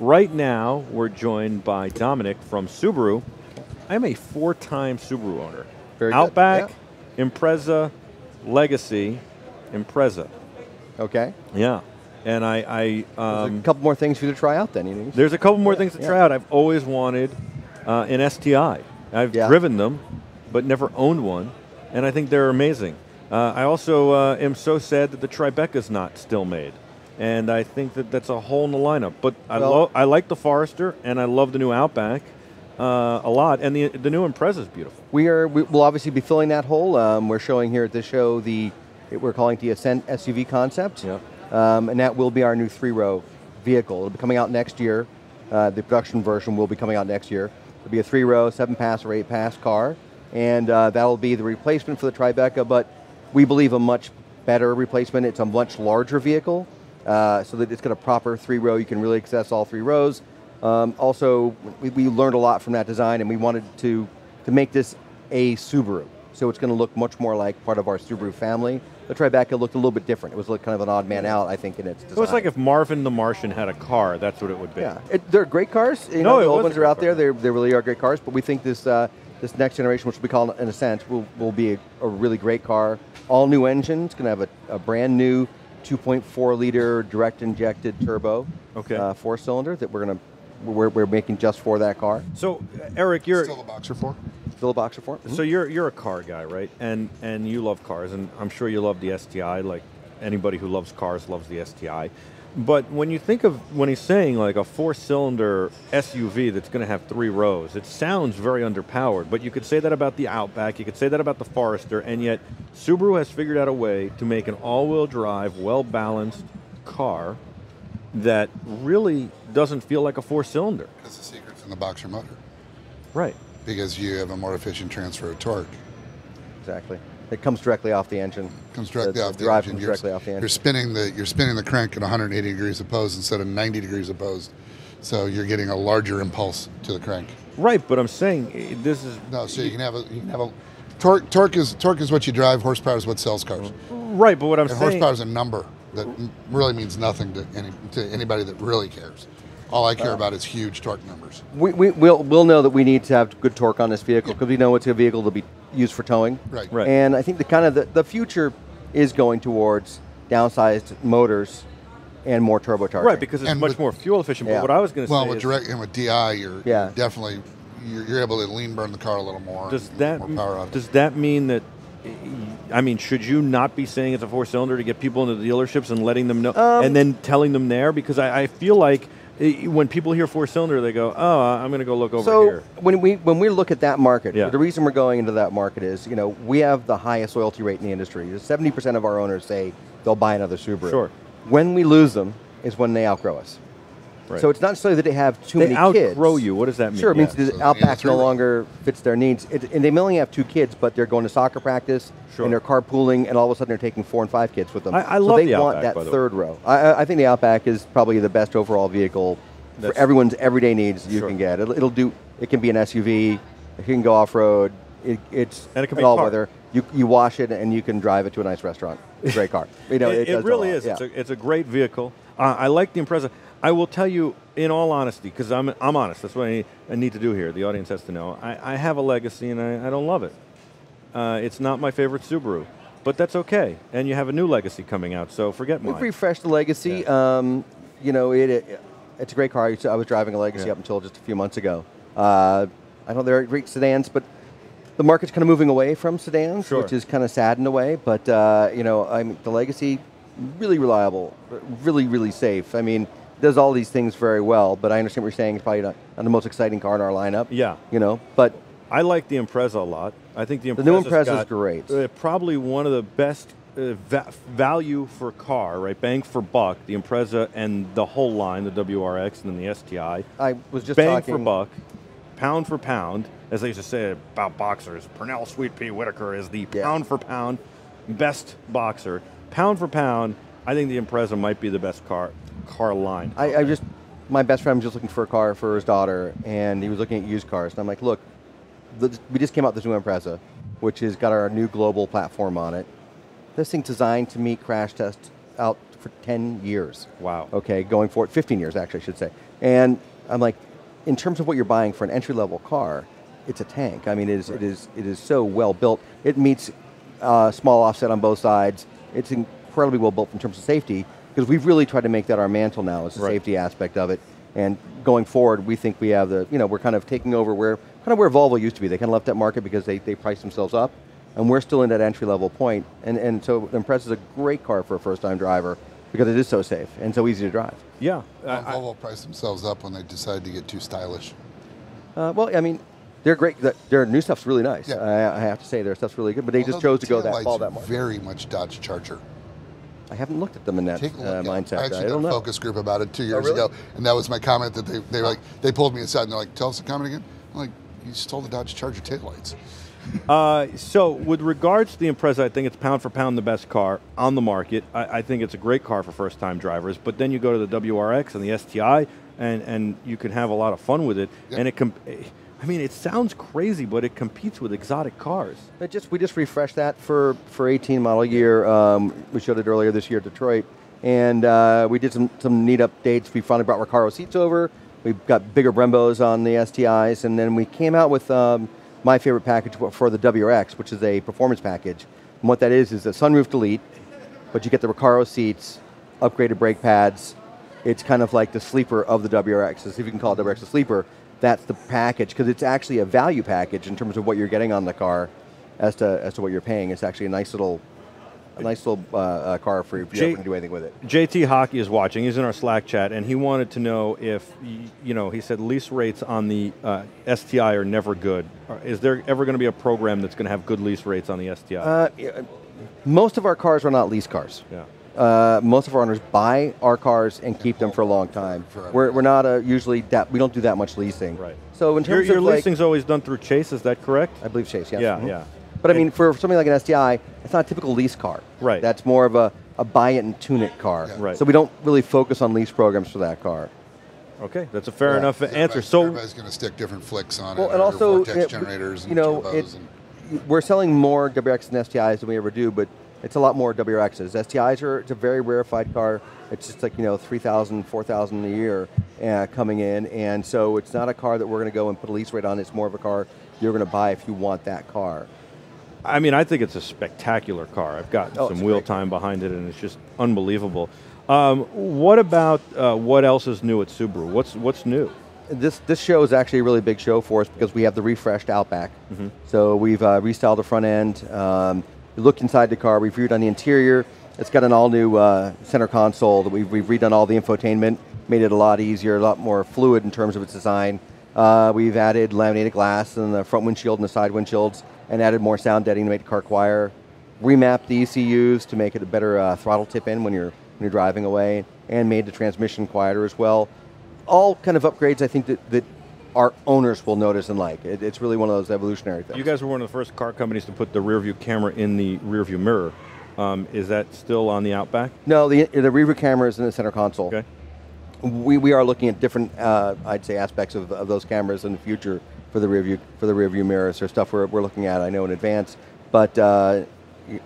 right now, we're joined by Dominic from Subaru. I'm a 4-time Subaru owner. Very good. Outback, Impreza, Legacy, Impreza. Okay. Yeah. And there's a couple more things for you to try out then. There's a couple more things to try out. I've always wanted an STI. I've driven them, but never owned one, and I think they're amazing. I also am so sad that the Tribeca's not still made, and I think that that's a hole in the lineup. But I like the Forester, and I love the new Outback a lot, and the new Impreza is beautiful. We'll obviously be filling that hole. We're showing here at this show we're calling it the Ascent SUV concept, and that will be our new 3-row vehicle. It'll be coming out next year. The production version will be coming out next year. It'll be a 3-row, 7-pass or 8-pass car, and that'll be the replacement for the Tribeca, but we believe a much better replacement. It's a much larger vehicle, so that it's got a proper 3-row. You can really access all 3 rows. Also, we learned a lot from that design, and we wanted to make this a Subaru. So it's going to look much more like part of our Subaru family. The Tribeca looked a little bit different. It was kind of an odd man out, I think, in its design. It was like if Marvin the Martian had a car, that's what it would be. Yeah, they're great cars. The old ones are out there. They really are great cars, but we think this next generation, which will be called an Ascent, will be a really great car. All new engine. It's going to have a brand new 2.4-liter direct injected turbo, 4-cylinder that we're making just for that car. So, Eric, you're still a boxer for? Still a boxer for? So you're a car guy, right? And you love cars, and I'm sure you love the STI. Like anybody who loves cars loves the STI. But when you think of when he's saying like a 4-cylinder SUV that's going to have 3 rows, it sounds very underpowered. But you could say that about the Outback, you could say that about the Forester, and yet Subaru has figured out a way to make an all-wheel drive, well-balanced car that really doesn't feel like a 4-cylinder. Because the secret's in the boxer motor. Right. Because you have a more efficient transfer of torque. Exactly. It comes directly off the engine. Comes directly off the drive engine. Comes directly off the engine. You're spinning the crank at 180 degrees opposed instead of 90 degrees opposed. So you're getting a larger impulse to the crank. Right, but I'm saying this is so you can have a torque is what you drive. Horsepower is what sells cars. Right, but what I'm saying, horsepower is a number that really means nothing to anybody that really cares. All I care about is huge torque numbers. We'll know that we need to have good torque on this vehicle because we know it's a vehicle to be used for towing. Right. And I think the future is going towards downsized motors and more turbocharging. Right, because it's much more fuel efficient. But what I was going to say with DI, you're definitely you're able to lean burn the car a little more. Does that more power out of does that mean that? I mean, should you not be saying it's a 4-cylinder to get people into the dealerships and letting them know, and then telling them there? Because I feel like when people hear 4-cylinder, they go, "Oh, I'm going to go look over here." So when we look at that market, the reason we're going into that market is, we have the highest loyalty rate in the industry. 70% of our owners say they'll buy another Subaru. Sure. When we lose them is when they outgrow us. Right. So it's not necessarily that they have too many kids. They outgrow you. What does that mean? Sure, it means the Outback no longer fits their needs. And they may only have 2 kids, but they're going to soccer practice, and they're carpooling, and all of a sudden they're taking 4 and 5 kids with them. I love the Outback, so they want that third row. I think the Outback is probably the best overall vehicle for everyone's everyday needs you can get. It can be an SUV, it can go off-road, and it can be all weather. You wash it and you can drive it to a nice restaurant. It's a great car. It really is. Yeah. It's a great vehicle. I like the Impreza. I will tell you, in all honesty, because I'm honest. That's what I need to do here. The audience has to know. I have a Legacy, and I don't love it. It's not my favorite Subaru, but that's okay. And you have a new Legacy coming out, so forget mine. We've refreshed the Legacy. Yeah. It's a great car. I was driving a Legacy up until just a few months ago. I know they're great sedans, but the market's kind of moving away from sedans, which is kind of sad in a way. But the Legacy, really reliable, really, really safe. I mean, does all these things very well, but I understand what you're saying. It's probably not the most exciting car in our lineup. Yeah. But I like the Impreza a lot. I think the new Impreza is great. Probably one of the best value for car, right? Bang for buck. The Impreza and the whole line, the WRX and then the STI. I was just bang for buck, pound for pound, as they used to say about boxers. Purnell Sweet Pea Whitaker is the pound for pound best boxer. Pound for pound, I think the Impreza might be the best car line. My best friend was just looking for a car for his daughter, and he was looking at used cars. And I'm like, look, we just came out with this new Impreza, which has got our new global platform on it. This thing's designed to meet crash tests out for 10 years. Wow. Okay, going forward, 15 years actually, I should say. And I'm like, in terms of what you're buying for an entry-level car, it's a tank. I mean, it is so well built. It meets small offset on both sides. It's incredibly well built in terms of safety, because we've really tried to make that our mantle now, is the safety aspect of it. And going forward, we think we have we're kind of taking over where Volvo used to be. They kind of left that market because they priced themselves up, and we're still in that entry-level point. And so the Impreza is a great car for a first-time driver because it is so safe and so easy to drive. Yeah. Volvo priced themselves up when they decided to get too stylish. Well, I mean, they're great. Their new stuff's really nice. Yeah. I have to say, their stuff's really good, but they just chose to go that much. Very much Dodge Charger. I haven't looked at them in that mindset. I actually did a focus group about it 2 years ago, and that was my comment that they pulled me aside and they're like, tell us the comment again. I'm like, you stole the Dodge Charger taillights. So with regards to the Impreza, I think it's pound for pound the best car on the market. I think it's a great car for first-time drivers, but then you go to the WRX and the STI, and you can have a lot of fun with it. Yep. And it sounds crazy, but it competes with exotic cars. We just refreshed that for 18 model year. We showed it earlier this year at Detroit, and we did some neat updates. We finally brought Recaro seats over. We've got bigger Brembos on the STIs, and then we came out with my favorite package for the WRX, which is a performance package. And what that is a sunroof delete, but you get the Recaro seats, upgraded brake pads. It's kind of like the sleeper of the WRX. If you can call it WRX a sleeper, that's the package, because it's actually a value package in terms of what you're getting on the car as to what you're paying. It's actually a nice little car for you if you're not going to do anything with it. JT Hockey is watching. He's in our Slack chat, and he wanted to know if, he said lease rates on the STI are never good. Is there ever going to be a program that's going to have good lease rates on the STI? Most of our cars are not lease cars. Yeah. Most of our owners buy our cars and keep them for a long time. We're not usually we don't do that much leasing. Right. So in terms your of leasing's always done through Chase. Is that correct? I believe Chase. Yes. Yeah. Mm-hmm. Yeah. But I mean, for something like an STI, it's not a typical lease car. Right. That's more of a buy it and tune it car. Yeah. Right. So we don't really focus on lease programs for that car. Okay, that's a fair enough answer. Everybody's going to stick different flicks on it. And also, vortex generators and turbos. We're selling more WRX and STIs than we ever do, but it's a lot more WRXs. STIs it's a very rarefied car. It's just like 3,000, 4,000 a year coming in, and so it's not a car that we're going to go and put a lease rate on. It's more of a car you're going to buy if you want that car. I mean, I think it's a spectacular car. I've got some wheel time behind it, and it's just unbelievable. What about what else is new at Subaru? What's new? This show is actually a really big show for us because we have the refreshed Outback. Mm-hmm. So we've restyled the front end. We looked inside the car. We've redone the interior. It's got an all-new center console that we've redone all the infotainment, made it a lot easier, a lot more fluid in terms of its design. We've added laminated glass in the front windshield and the side windshields, and added more sound deadening to make the car quieter. Remapped the ECUs to make it a better throttle tip-in when you're driving away, and made the transmission quieter as well. All kind of upgrades I think that our owners will notice and like. It's really one of those evolutionary things. You guys were one of the first car companies to put the rear view camera in the rear view mirror. Is that still on the Outback? No, the rear view camera is in the center console. Okay. We are looking at different, I'd say, aspects of those cameras in the future for the rear view mirrors. There's stuff we're looking at, I know, in advance. But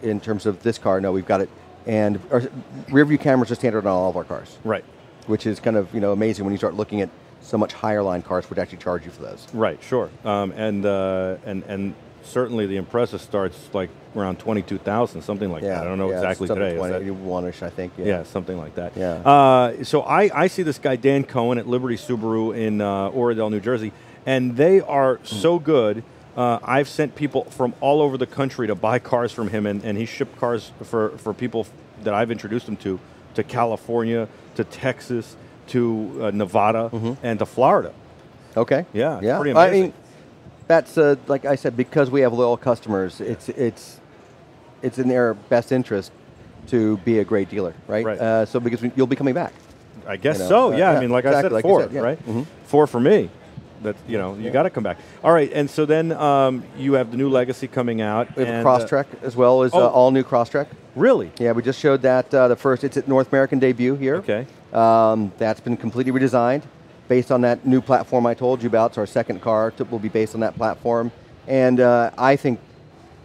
in terms of this car, no, we've got it. And our rear view cameras are standard on all of our cars. Right. Which is kind of amazing when you start looking at so much higher line cars would actually charge you for those. Right, sure. And certainly the Impreza starts like around 22,000, something like that. I don't know exactly today. 21-ish, I think. Yeah, something like that. Yeah. So I see this guy Dan Cohen at Liberty Subaru in Oradell, New Jersey, and they are so good. I've sent people from all over the country to buy cars from him, and he shipped cars for people that I've introduced him to California, to Texas, to Nevada, and to Florida. Okay. Yeah, yeah. Pretty amazing. I mean, that's like I said, because we have loyal customers. It's in their best interest to be a great dealer, right? Right. So because you'll be coming back. I guess so. Yeah. I mean, like exactly, I said, like 4, you said, yeah. right? Mm-hmm. 4 for me. That you got to come back. All right, and so then you have the new Legacy coming out. We have a Crosstrek as well as all new Crosstrek. Really? Yeah, we just showed that the first. It's at North American debut here. Okay. That's been completely redesigned based on that new platform I told you about. So our second car will be based on that platform, and I think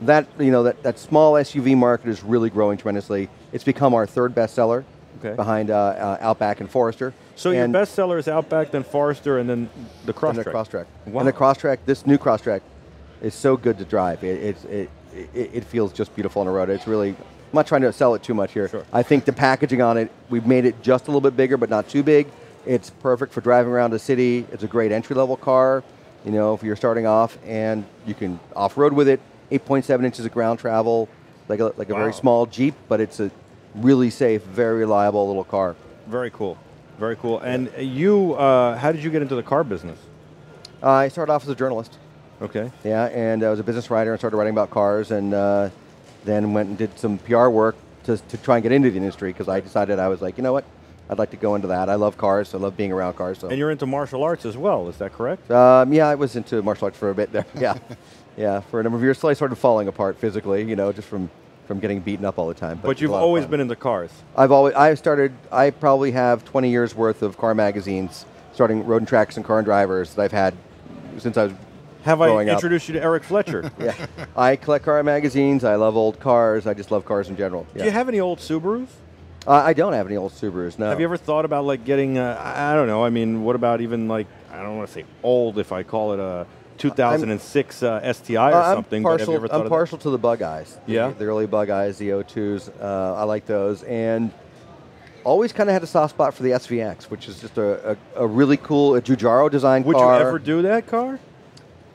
that that small SUV market is really growing tremendously. It's become our third bestseller behind Outback and Forester. So your best seller is Outback, then Forester, and then the Crosstrek. And the Crosstrek. Wow. And the Crosstrek, this new Crosstrek, is so good to drive. It feels just beautiful on the road. It's really, I'm not trying to sell it too much here. Sure. I think the packaging on it, we've made it just a little bit bigger, but not too big. It's perfect for driving around the city. It's a great entry-level car, you know, if you're starting off, and you can off-road with it. 8.7 inches of ground travel, like a very small Jeep, but it's a really safe, very reliable little car. Very cool. Very cool. And you, how did you get into the car business? I started off as a journalist. Okay. Yeah, and I was a business writer and started writing about cars, and then went and did some PR work to try and get into the industry, because I decided, I was like, you know what, I'd like to go into that. I love cars. I love being around cars. So. And you're into martial arts as well, is that correct? Yeah, I was into martial arts for a bit there. Yeah, yeah, for a number of years. So I started falling apart physically, you know, just from getting beaten up all the time. But you've always been into cars. I probably have 20 years worth of car magazines, starting Road and Tracks and Car and Drivers, that I've had since I was Have I growing introduced you to Eric Fletcher? Yeah, I collect car magazines. I love old cars. I just love cars in general. Yeah. Do you have any old Subarus? I don't have any old Subarus, no. Have you ever thought about like getting, I don't know, I mean, what about even like, I don't want to say old if I call it a 2006 STI or something, but have you ever thought I'm partial to the bug eyes. Yeah? The early bug eyes, the O2s, I like those. And always kind of had a soft spot for the SVX, which is just a really cool, a Giugiaro design Would car. you ever do that car?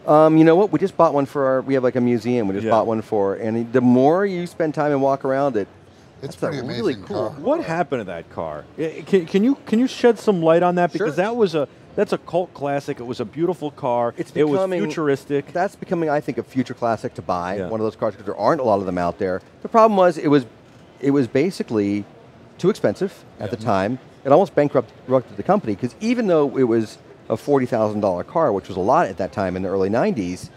You know what? We just bought one for we have like a museum. We just bought one for, and the more you spend time and walk around it, It's pretty amazing really cool. car. What happened to that car? Can you shed some light on that, because Sure. that's a cult classic. It was a beautiful car. It was futuristic. That's becoming, I think, a future classic to buy. Yeah. One of those cars, because there aren't a lot of them out there. The problem was it was basically too expensive at the time. It almost bankrupted the company, because even though it was a $40,000 car, which was a lot at that time in the early 90s,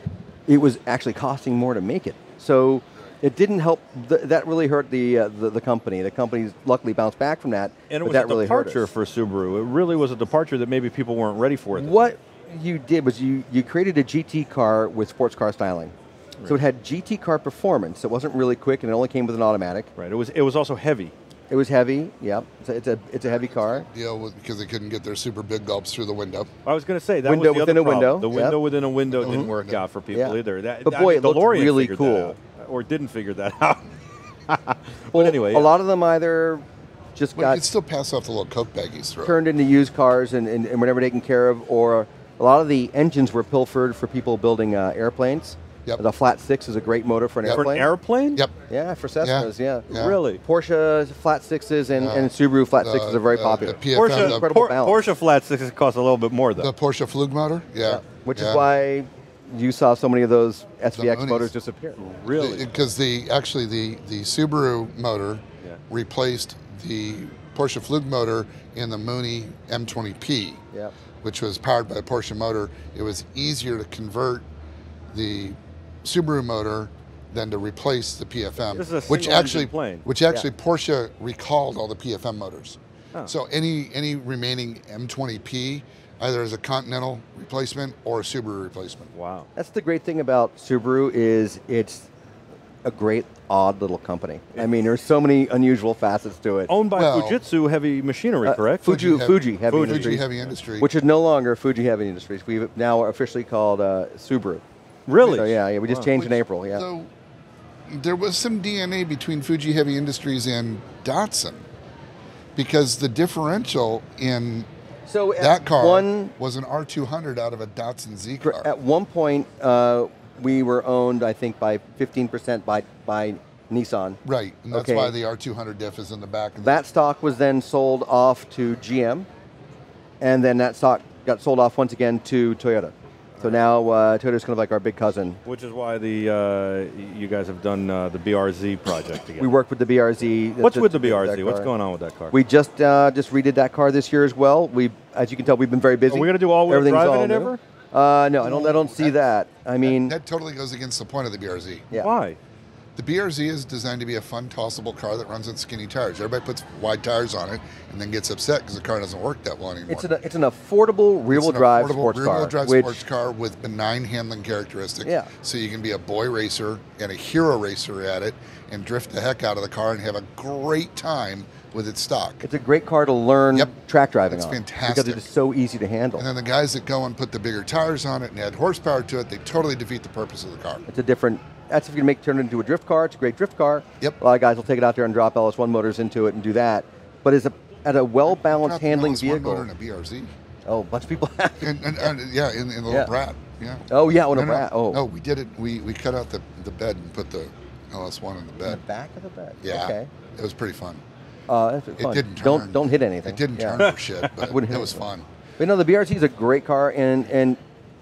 it was actually costing more to make it. So it didn't help. That really hurt the company. The company's luckily bounced back from that. And it but was that a really hurt departure us. for Subaru. It really was a departure that maybe people weren't ready for. What you did was you created a GT car with sports car styling. Right. So it had GT car performance. It wasn't really quick, and it only came with an automatic. Right. It was also heavy. It was heavy. Yeah. It's a heavy car. Deal with, because they couldn't get their super big gulps through the window. I was going to say that Window was the within other a window. problem. The window Yep. within a window didn't work out for people Yeah. either. But boy, it looked DeLorean really figured cool. that out, or didn't figure that out. Well, But anyway, a lot of them either just But you got can still pass off the little Coke baggies through. turned into used cars and were never taken care of, or a lot of the engines were pilfered for people building airplanes. Yep. The flat six is a great motor for an Yep. for airplane. an airplane? Yep. Yeah, for Cessnas, yeah. Yeah. Really? Porsche flat sixes and Subaru flat sixes are very popular. The PFM, Porsche, incredible balance. Porsche flat sixes cost a little bit more though. the Porsche Flug motor, Which is why you saw so many of those SVX Moonies. motors disappear. Really? Because the Subaru motor replaced the Porsche Flug motor in the Mooney M20P, Yeah. which was powered by a Porsche motor. It was easier to convert the Subaru motor than to replace the PFM, This is a which single actually engine plane. Porsche recalled all the PFM motors. Oh. So any remaining M20P, either as a Continental replacement or a Subaru replacement. Wow. That's the great thing about Subaru is it's a great, odd little company. I mean, there's so many unusual facets to it. Owned by Well, Fujitsu Heavy Machinery, correct? Fuji Heavy Industries. Fuji Heavy Industry. Which is no longer Fuji Heavy Industries. We've now officially called Subaru. Really? So yeah, we just changed in April. Yeah. So there was some DNA between Fuji Heavy Industries and Datsun, because the differential in So that car was an R200 out of a Datsun Z car. At one point, we were owned, I think, by 15% by Nissan. Right, and that's why the R200 diff is in the back. That stock was then sold off to GM, and then that stock got sold off once again to Toyota. So now Toyota's kind of like our big cousin. Which is why you guys have done the BRZ project together. We work with the BRZ. What's with the BRZ? What's going on with that car? We just redid that car this year as well. As you can tell, we've been very busy. Are we going to do all-wheel drive in it new. ever? No, I don't see that. I mean, that totally goes against the point of the BRZ. yeah. Why? The BRZ is designed to be a fun, tossable car that runs on skinny tires. Everybody puts wide tires on it and then gets upset because the car doesn't work that well anymore. It's an affordable rear-wheel drive sports car. Rear-wheel drive sports car with benign handling characteristics. Yeah. So you can be a boy racer and a hero racer at it and drift the heck out of the car and have a great time with its stock. It's a great car to learn track driving on. It's fantastic. Because it is so easy to handle. And then the guys that go and put the bigger tires on it and add horsepower to it, they totally defeat the purpose of the car. It's a different... That's if you can turn it into a drift car. It's a great drift car. Yep. A lot of guys will take it out there and drop LS1 motors into it and do that. But at a well-balanced handling vehicle. Motor in a BRZ. Oh, a bunch of people have. In the little Brat. Yeah. Oh yeah, a Brat. Oh. No, we did it. We cut out the bed and put the LS1 in the bed. In the back of the bed. Yeah. Okay. It was pretty fun. That's fun. It didn't turn. Don't hit anything. It didn't turn for shit, but it was fun. But no, the BRZ is a great car, and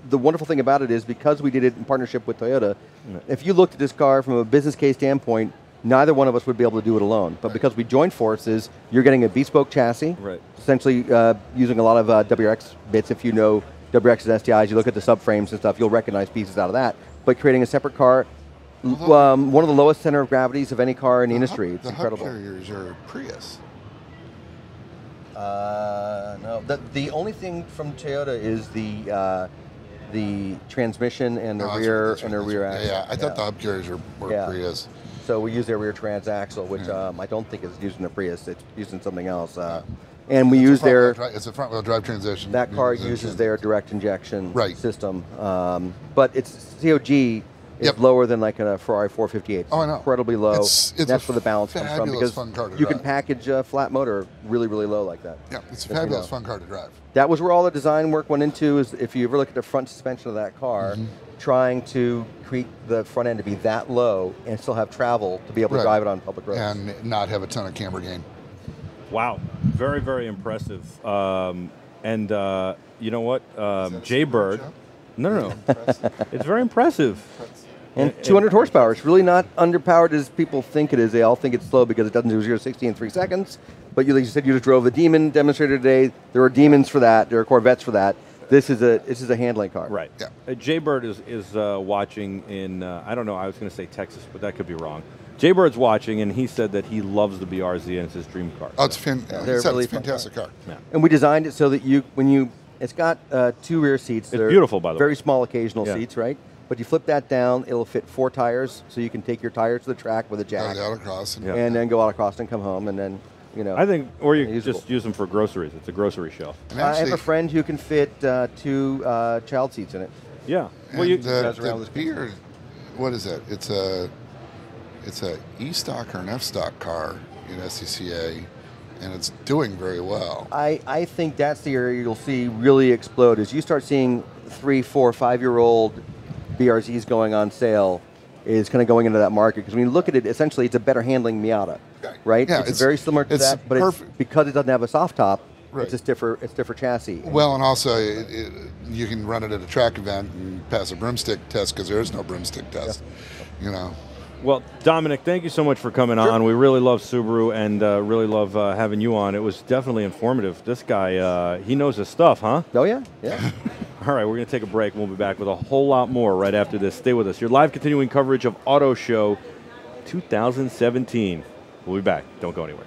the wonderful thing about it is because we did it in partnership with Toyota, if you looked at this car from a business case standpoint, neither one of us would be able to do it alone. But because we joined forces, you're getting a bespoke chassis, essentially using a lot of WRX bits. If you know WRX and STIs, you look at the subframes and stuff, you'll recognize pieces out of that. But creating a separate car, one of the lowest center of gravities of any car in the industry. It's incredible. The hub carriers are Prius. No, the only thing from Toyota is the transmission and the rear axle. Yeah, I thought the hub carriers were Prius. So we use their rear transaxle, which I don't think is using a Prius. It's using something else. And we use their... It's a front-wheel drive transition. That car uses their direct injection system. But its COG is lower than like a Ferrari 458. Oh, I know. Incredibly low. It's that's where the balance comes from, because fun car to you drive. can package a flat motor really, really low like that. Yeah, it's a fabulous fun car to drive. That was where all the design work went into, is if you ever look at the front suspension of that car, trying to create the front end to be that low and still have travel to be able to drive it on public roads. And not have a ton of camber gain. Wow, very, very impressive. And you know what? Jaybird. No. It's very impressive. And 200 horsepower. It's really not underpowered as people think it is. They all think it's slow because it doesn't do 0 to 60 in 3 seconds. But like you said, you just drove the Demon demonstrator today. There are Demons for that. There are Corvettes for that. This is a handling car. Right. Yeah. Jaybird is watching in, I don't know, I was going to say Texas, but that could be wrong. Jaybird's watching, and he said that he loves the BRZ and it's his dream car. Oh, it's a fantastic car. Yeah. And we designed it so that it's got 2 rear seats. It's beautiful, by the way. Very small occasional seats, right? But you flip that down, it'll fit 4 tires, so you can take your tires to the track with a jack. Go out across. And then go out across and come home, and then, I think, or you can just use them for groceries. It's a grocery shelf. I have a friend who can fit 2 child seats in it. Yeah. Well, the Beard, what is it? It's a E-stock or an F-stock car in SCCA, and it's doing very well. I think that's the area you'll see really explode as you start seeing 3, 4, 5-year-old BRZs going on sale. Is kind of going into that market, because when you look at it, essentially it's a better handling Miata, right? Yeah, it's very similar to that, but because it doesn't have a soft top, it's a stiffer chassis. Well, and also you can run it at a track event and pass a broomstick test, because there is no broomstick test, Well, Dominic, thank you so much for coming on. We really love Subaru and really love having you on. It was definitely informative. This guy, he knows his stuff, huh? Oh, yeah. All right, we're going to take a break. We'll be back with a whole lot more right after this. Stay with us. Your live continuing coverage of Auto Show 2017. We'll be back. Don't go anywhere.